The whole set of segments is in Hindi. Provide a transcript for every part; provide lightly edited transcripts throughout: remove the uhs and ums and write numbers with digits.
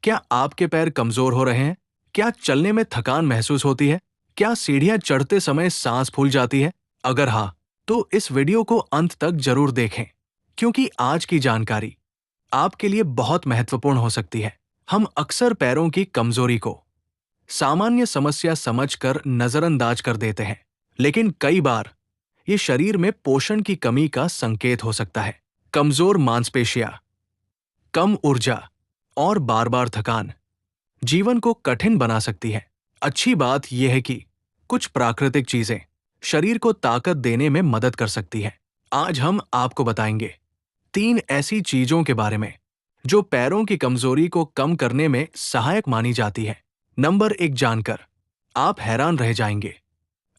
क्या आपके पैर कमजोर हो रहे हैं? क्या चलने में थकान महसूस होती है? क्या सीढ़ियां चढ़ते समय सांस फूल जाती है? अगर हाँ, तो इस वीडियो को अंत तक जरूर देखें, क्योंकि आज की जानकारी आपके लिए बहुत महत्वपूर्ण हो सकती है। हम अक्सर पैरों की कमजोरी को सामान्य समस्या समझकर नजरअंदाज कर देते हैं, लेकिन कई बार ये शरीर में पोषण की कमी का संकेत हो सकता है। कमजोर मांसपेशियां, कम ऊर्जा और बार बार थकान जीवन को कठिन बना सकती है। अच्छी बात यह है कि कुछ प्राकृतिक चीजें शरीर को ताकत देने में मदद कर सकती हैं। आज हम आपको बताएंगे 3 ऐसी चीजों के बारे में जो पैरों की कमजोरी को कम करने में सहायक मानी जाती है। नंबर 1 जानकर आप हैरान रह जाएंगे,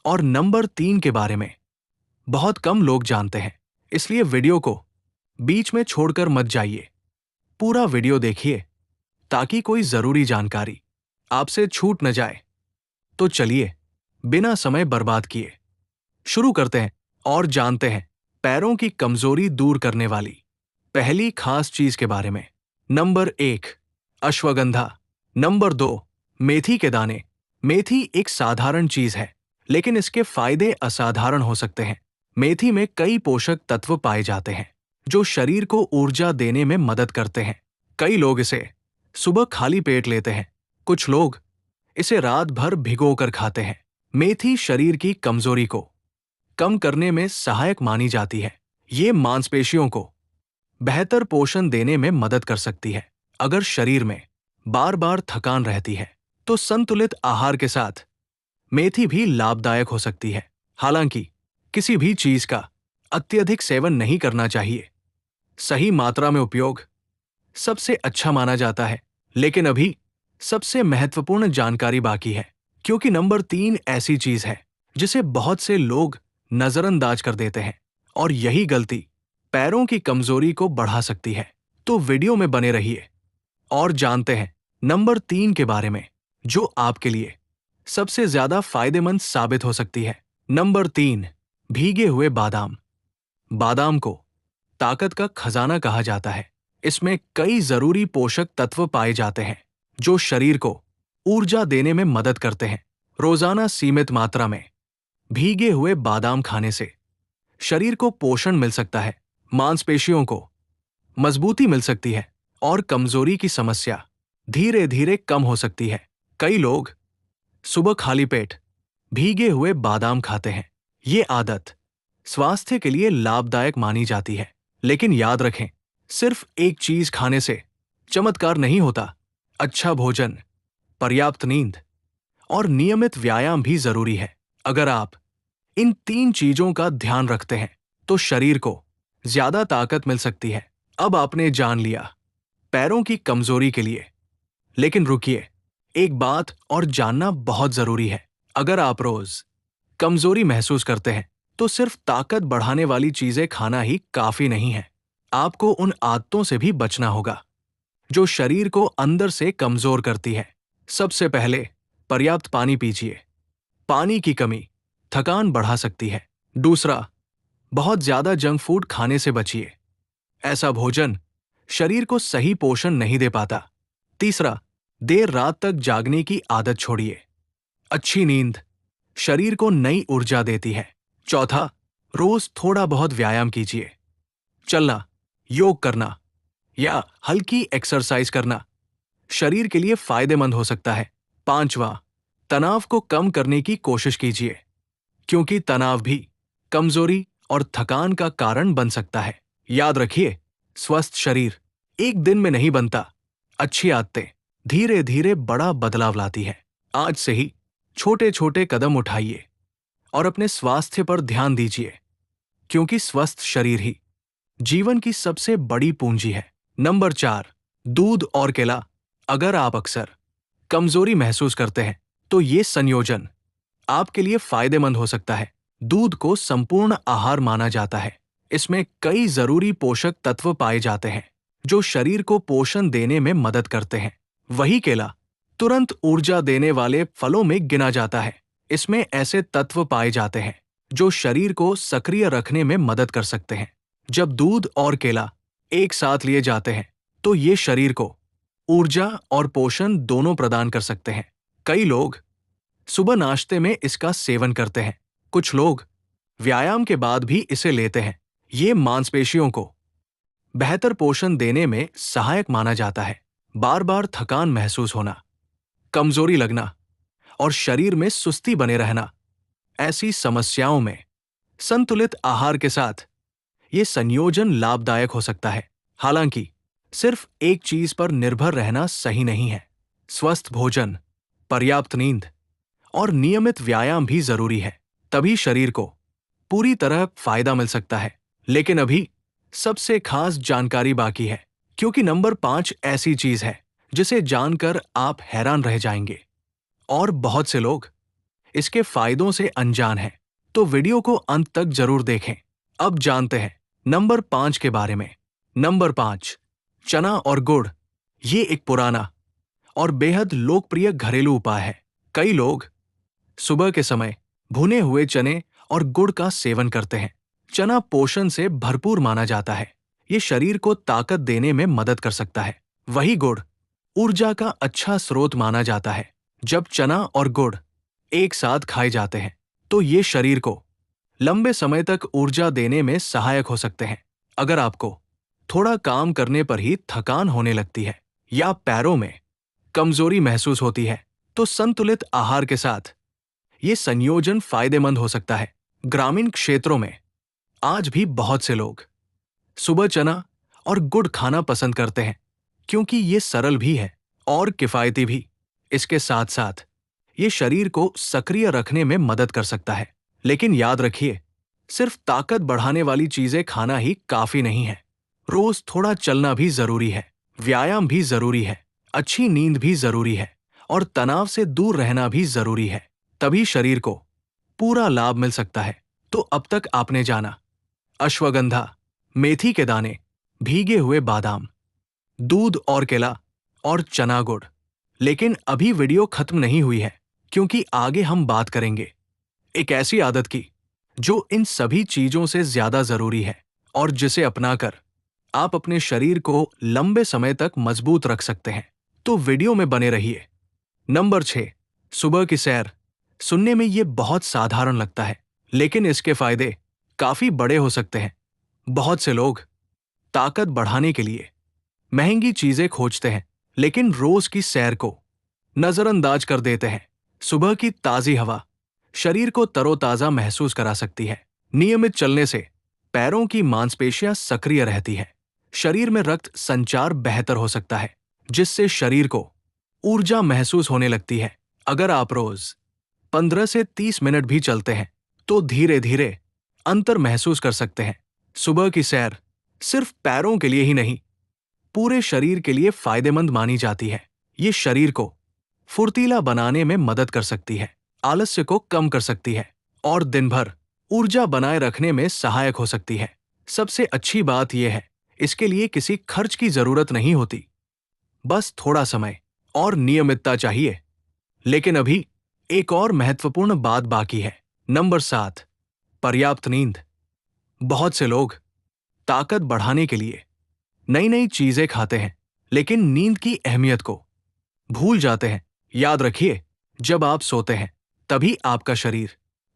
और नंबर 3 के बारे में बहुत कम लोग जानते हैं, इसलिए वीडियो को बीच में छोड़कर मत जाइए। पूरा वीडियो देखिए ताकि कोई जरूरी जानकारी आपसे छूट न जाए। तो चलिए, बिना समय बर्बाद किए शुरू करते हैं और जानते हैं पैरों की कमजोरी दूर करने वाली पहली खास चीज के बारे में। नंबर 1 अश्वगंधा। नंबर 2 मेथी के दाने। मेथी एक साधारण चीज है, लेकिन इसके फायदे असाधारण हो सकते हैं। मेथी में कई पोषक तत्व पाए जाते हैं जो शरीर को ऊर्जा देने में मदद करते हैं। कई लोग इसे सुबह खाली पेट लेते हैं, कुछ लोग इसे रात भर भिगोकर खाते हैं। मेथी शरीर की कमजोरी को कम करने में सहायक मानी जाती है। ये मांसपेशियों को बेहतर पोषण देने में मदद कर सकती है। अगर शरीर में बार बार थकान रहती है, तो संतुलित आहार के साथ मेथी भी लाभदायक हो सकती है। हालांकि किसी भी चीज का अत्यधिक सेवन नहीं करना चाहिए। सही मात्रा में उपयोग सबसे अच्छा माना जाता है। लेकिन अभी सबसे महत्वपूर्ण जानकारी बाकी है, क्योंकि नंबर 3 ऐसी चीज है जिसे बहुत से लोग नजरअंदाज कर देते हैं, और यही गलती पैरों की कमजोरी को बढ़ा सकती है। तो वीडियो में बने रहिए और जानते हैं नंबर 3 के बारे में, जो आपके लिए सबसे ज्यादा फायदेमंद साबित हो सकती है। नंबर 3 भीगे हुए बादाम। बादाम को ताकत का खजाना कहा जाता है। इसमें कई जरूरी पोषक तत्व पाए जाते हैं जो शरीर को ऊर्जा देने में मदद करते हैं। रोजाना सीमित मात्रा में भीगे हुए बादाम खाने से शरीर को पोषण मिल सकता है, मांसपेशियों को मजबूती मिल सकती है और कमजोरी की समस्या धीरे धीरे कम हो सकती है। कई लोग सुबह खाली पेट भीगे हुए बादाम खाते हैं। ये आदत स्वास्थ्य के लिए लाभदायक मानी जाती है, लेकिन याद रखें, सिर्फ एक चीज खाने से चमत्कार नहीं होता। अच्छा भोजन, पर्याप्त नींद और नियमित व्यायाम भी जरूरी है। अगर आप इन 3 चीजों का ध्यान रखते हैं, तो शरीर को ज्यादा ताकत मिल सकती है। अब आपने जान लिया पैरों की कमजोरी के लिए, लेकिन रुकिए, एक बात और जानना बहुत जरूरी है। अगर आप रोज कमजोरी महसूस करते हैं, तो सिर्फ ताकत बढ़ाने वाली चीजें खाना ही काफी नहीं है। आपको उन आदतों से भी बचना होगा जो शरीर को अंदर से कमजोर करती है। सबसे पहले पर्याप्त पानी पीजिए। पानी की कमी थकान बढ़ा सकती है। दूसरा, बहुत ज्यादा जंक फूड खाने से बचिए। ऐसा भोजन शरीर को सही पोषण नहीं दे पाता। तीसरा, देर रात तक जागने की आदत छोड़िए। अच्छी नींद शरीर को नई ऊर्जा देती है। चौथा, रोज थोड़ा बहुत व्यायाम कीजिए। चलना, योग करना या हल्की एक्सरसाइज करना शरीर के लिए फायदेमंद हो सकता है। पांचवा, तनाव को कम करने की कोशिश कीजिए, क्योंकि तनाव भी कमजोरी और थकान का कारण बन सकता है। याद रखिए, स्वस्थ शरीर एक दिन में नहीं बनता। अच्छी आदतें धीरे धीरे बड़ा बदलाव लाती है। आज से ही छोटे छोटे कदम उठाइए और अपने स्वास्थ्य पर ध्यान दीजिए, क्योंकि स्वस्थ शरीर ही जीवन की सबसे बड़ी पूंजी है। नंबर 4 दूध और केला। अगर आप अक्सर कमजोरी महसूस करते हैं, तो ये संयोजन आपके लिए फायदेमंद हो सकता है। दूध को संपूर्ण आहार माना जाता है। इसमें कई जरूरी पोषक तत्व पाए जाते हैं जो शरीर को पोषण देने में मदद करते हैं। वही केला तुरंत ऊर्जा देने वाले फलों में गिना जाता है। इसमें ऐसे तत्व पाए जाते हैं जो शरीर को सक्रिय रखने में मदद कर सकते हैं। जब दूध और केला एक साथ लिए जाते हैं, तो ये शरीर को ऊर्जा और पोषण दोनों प्रदान कर सकते हैं। कई लोग सुबह नाश्ते में इसका सेवन करते हैं। कुछ लोग व्यायाम के बाद भी इसे लेते हैं। ये मांसपेशियों को बेहतर पोषण देने में सहायक माना जाता है। बार बार थकान महसूस होना, कमजोरी लगना और शरीर में सुस्ती बने रहना, ऐसी समस्याओं में संतुलित आहार के साथ ये संयोजन लाभदायक हो सकता है। हालांकि सिर्फ एक चीज पर निर्भर रहना सही नहीं है। स्वस्थ भोजन, पर्याप्त नींद और नियमित व्यायाम भी जरूरी है। तभी शरीर को पूरी तरह फायदा मिल सकता है। लेकिन अभी सबसे खास जानकारी बाकी है, क्योंकि नंबर 5 ऐसी चीज है जिसे जानकर आप हैरान रह जाएंगे और बहुत से लोग इसके फायदों से अनजान हैं। तो वीडियो को अंत तक जरूर देखें। अब जानते हैं नंबर 5 के बारे में। नंबर 5, चना और गुड़। ये एक पुराना और बेहद लोकप्रिय घरेलू उपाय है। कई लोग सुबह के समय भुने हुए चने और गुड़ का सेवन करते हैं। चना पोषण से भरपूर माना जाता है। ये शरीर को ताकत देने में मदद कर सकता है। वही गुड़ ऊर्जा का अच्छा स्रोत माना जाता है। जब चना और गुड़ एक साथ खाए जाते हैं तो ये शरीर को लंबे समय तक ऊर्जा देने में सहायक हो सकते हैं। अगर आपको थोड़ा काम करने पर ही थकान होने लगती है या पैरों में कमजोरी महसूस होती है, तो संतुलित आहार के साथ ये संयोजन फायदेमंद हो सकता है। ग्रामीण क्षेत्रों में आज भी बहुत से लोग सुबह चना और गुड़ खाना पसंद करते हैं, क्योंकि ये सरल भी है और किफायती भी। इसके साथ साथ ये शरीर को सक्रिय रखने में मदद कर सकता है। लेकिन याद रखिए, सिर्फ ताकत बढ़ाने वाली चीजें खाना ही काफी नहीं है। रोज थोड़ा चलना भी जरूरी है, व्यायाम भी जरूरी है, अच्छी नींद भी जरूरी है और तनाव से दूर रहना भी जरूरी है। तभी शरीर को पूरा लाभ मिल सकता है। तो अब तक आपने जाना अश्वगंधा, मेथी के दाने, भीगे हुए बादाम, दूध और केला और चना गुड़। लेकिन अभी वीडियो खत्म नहीं हुई है, क्योंकि आगे हम बात करेंगे एक ऐसी आदत की जो इन सभी चीजों से ज्यादा जरूरी है और जिसे अपनाकर आप अपने शरीर को लंबे समय तक मजबूत रख सकते हैं। तो वीडियो में बने रहिए। नंबर 6, सुबह की सैर। सुनने में ये बहुत साधारण लगता है, लेकिन इसके फायदे काफी बड़े हो सकते हैं। बहुत से लोग ताकत बढ़ाने के लिए महंगी चीजें खोजते हैं, लेकिन रोज की सैर को नजरअंदाज कर देते हैं। सुबह की ताजी हवा शरीर को तरोताजा महसूस करा सकती है। नियमित चलने से पैरों की मांसपेशियां सक्रिय रहती है। शरीर में रक्त संचार बेहतर हो सकता है, जिससे शरीर को ऊर्जा महसूस होने लगती है। अगर आप रोज 15 से 30 मिनट भी चलते हैं, तो धीरे धीरे अंतर महसूस कर सकते हैं। सुबह की सैर सिर्फ पैरों के लिए ही नहीं, पूरे शरीर के लिए फायदेमंद मानी जाती है। ये शरीर को फुर्तीला बनाने में मदद कर सकती है, आलस्य को कम कर सकती है और दिन भर ऊर्जा बनाए रखने में सहायक हो सकती है। सबसे अच्छी बात यह है, इसके लिए किसी खर्च की जरूरत नहीं होती, बस थोड़ा समय और नियमितता चाहिए। लेकिन अभी एक और महत्वपूर्ण बात बाकी है। नंबर 7, पर्याप्त नींद। बहुत से लोग ताकत बढ़ाने के लिए नई नई चीजें खाते हैं, लेकिन नींद की अहमियत को भूल जाते हैं। याद रखिए, जब आप सोते हैं तभी आपका शरीर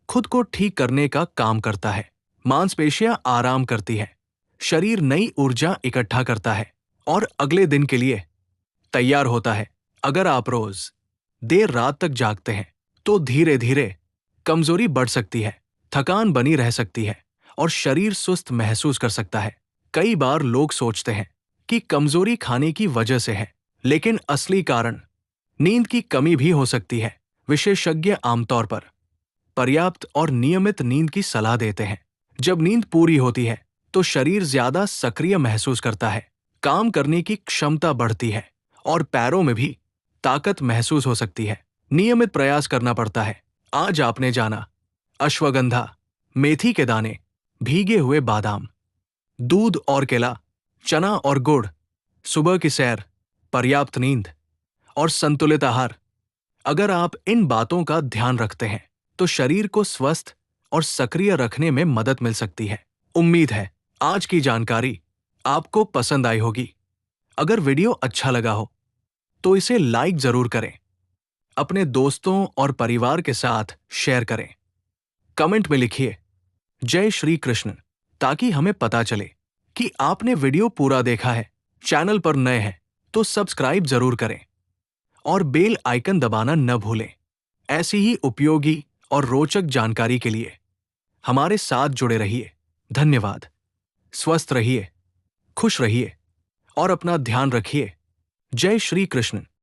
खुद को ठीक करने का काम करता है। मांसपेशियां आराम करती है, शरीर नई ऊर्जा इकट्ठा करता है और अगले दिन के लिए तैयार होता है। अगर आप रोज देर रात तक जागते हैं, तो धीरे धीरे कमजोरी बढ़ सकती है, थकान बनी रह सकती है और शरीर सुस्त महसूस कर सकता है। कई बार लोग सोचते हैं कि कमजोरी खाने की वजह से है, लेकिन असली कारण नींद की कमी भी हो सकती है। विशेषज्ञ आमतौर पर पर्याप्त और नियमित नींद की सलाह देते हैं। जब नींद पूरी होती है, तो शरीर ज्यादा सक्रिय महसूस करता है, काम करने की क्षमता बढ़ती है और पैरों में भी ताकत महसूस हो सकती है। नियमित प्रयास करना पड़ता है। आज आपने जाना अश्वगंधा, मेथी के दाने, भीगे हुए बादाम, दूध और केला, चना और गुड़, सुबह की सैर, पर्याप्त नींद और संतुलित आहार। अगर आप इन बातों का ध्यान रखते हैं, तो शरीर को स्वस्थ और सक्रिय रखने में मदद मिल सकती है। उम्मीद है आज की जानकारी आपको पसंद आई होगी। अगर वीडियो अच्छा लगा हो तो इसे लाइक जरूर करें। अपने दोस्तों और परिवार के साथ शेयर करें। कमेंट में लिखिए जय श्री कृष्ण ताकि हमें पता चले कि आपने वीडियो पूरा देखा है। चैनल पर नए हैं तो सब्सक्राइब जरूर करें और बेल आइकन दबाना न भूलें। ऐसी ही उपयोगी और रोचक जानकारी के लिए हमारे साथ जुड़े रहिए। धन्यवाद। स्वस्थ रहिए, खुश रहिए और अपना ध्यान रखिए। जय श्री कृष्ण।